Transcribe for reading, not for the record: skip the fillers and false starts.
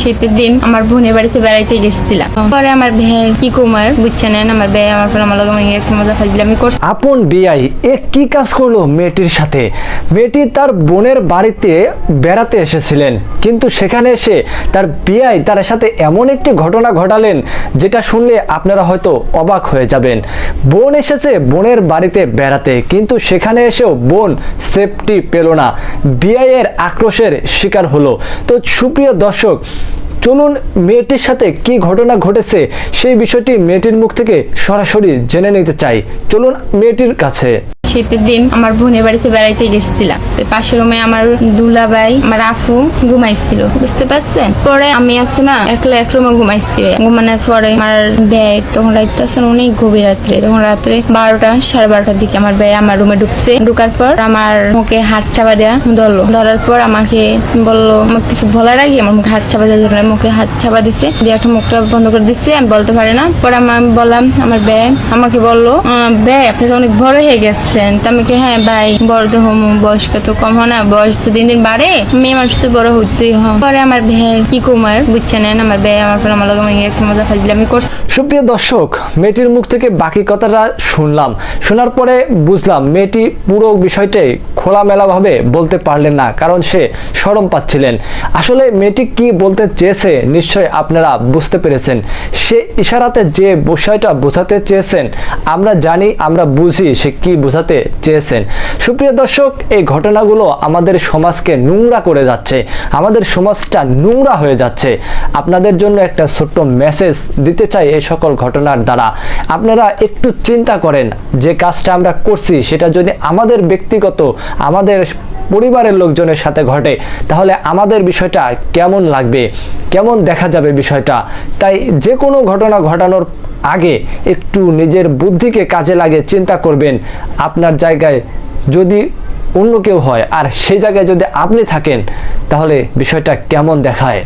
শীতের দিন আমার বোনের বাড়িতে বেড়াইতে গেছিলাম। পরে আমার ভাই কি কুমার বুঝছেন, আমার ভাই আমার পর আমার লগে একটু মজা ফাজলামি করছে। আপন বিয়াই এ কি কাজ করলো মেয়েটির সাথে? মেয়েটি তার বোনের বাড়িতে বেড়াতে এসেছিলেন, কিন্তু সেখানে এসে তার বিয়াই তার সাথে এমন একটি ঘটনা ঘটালেন যেটা শুনলে আপনারা হয়তো অবাক হয়ে যাবেন। বোন এসেছে বোনের বাড়িতে বেড়াতে, কিন্তু সেখানে এসেও বোন সেফটি পেল না, বিয়াইয়ের আক্রোশের শিকার হলো। তো সুপ্রিয় দর্শক, চলুন মেয়েটির সাথে কি ঘটনা ঘটেছে সেই বিষয়টি মেয়েটির মুখ থেকে সরাসরি জেনে নিতে চাই। চলুন মেয়েটির কাছে। শীতের দিন আমার বোনের বাড়িতে বেড়াইতে গেছিলাম। পাশের রুমে আমার দুলাভাই আমার আপু ঘুমাইছিল, বুঝতে পারছেন। পরে আমি আছে না একলা এক রুমে ঘুমাইছি। ঘুমানোর পরে আমার ব্যয় তখন রাইতে আসেন অনেক গভীর রাত্রে, তখন রাত্রে 12টা সাড়ে 12টার দিকে আমার ব্যয় আমার রুমে ঢুকছে। ঢুকার পর আমার মুখে হাত চাপা দেওয়া ধরলো। ধরার পর আমাকে বললো, আমার কিছু বলার আগে আমার মুখে হাত চাপা দেওয়ার মুখে হাত চাপা দিছে, দিয়ে একটা মুখটা বন্ধ করে দিচ্ছে, আমি বলতে পারি না। পরে আমি বললাম, আমার ব্যয় আমাকে বললো, ব্যয় আপনি তো অনেক বড় হয়ে গেছে। আমি কি হ্যাঁ ভাই, বড় তো হম, বয়স তো কম হয় না, বয়স তো দিন দিন বাড়ে, মেয়ে মানুষ তো বড় হতেই হয়। পরে আমার ভাই কি কুমার বুঝছেন, আমার ভাই আমার পর আমার লগে একটু মজা ফাজলামি করছে। সুপ্রিয় দর্শক, মেয়েটির মুখ থেকে বাকি কথাটা শুনলাম। শোনার পরে বুঝলাম মেয়েটি পুরো বিষয়টাই খোলামেলাভাবে বলতে পারলেন না, কারণ সে শরম পাচ্ছিলেন। আসলে মেয়েটি কি বলতে চেয়েছে নিশ্চয় আপনারা বুঝতে পেরেছেন। সে ইশারাতে যে বিষয়টা বোঝাতে চেয়েছেন আমরা জানি, আমরা বুঝি সে কি বোঝাতে চেয়েছেন। সুপ্রিয় দর্শক, এই ঘটনাগুলো আমাদের সমাজকে নোংরা করে যাচ্ছে, আমাদের সমাজটা নোংরা হয়ে যাচ্ছে। আপনাদের জন্য একটা ছোট্ট মেসেজ দিতে চাই এই সকল ঘটনার দ্বারা। আপনারা একটু চিন্তা করেন, যে কাজটা আমরা করছি সেটা যদি আমাদের ব্যক্তিগত, আমাদের পরিবারের লোকজনের সাথে ঘটে, তাহলে আমাদের বিষয়টা কেমন লাগবে, কেমন দেখা যাবে বিষয়টা। তাই যে কোনো ঘটনা ঘটানোর আগে একটু নিজের বুদ্ধিকে কাজে লাগিয়ে চিন্তা করবেন। আপনার জায়গায় যদি অন্য কেউ হয় আর সেই জায়গায় যদি আপনি থাকেন, তাহলে বিষয়টা কেমন দেখায়।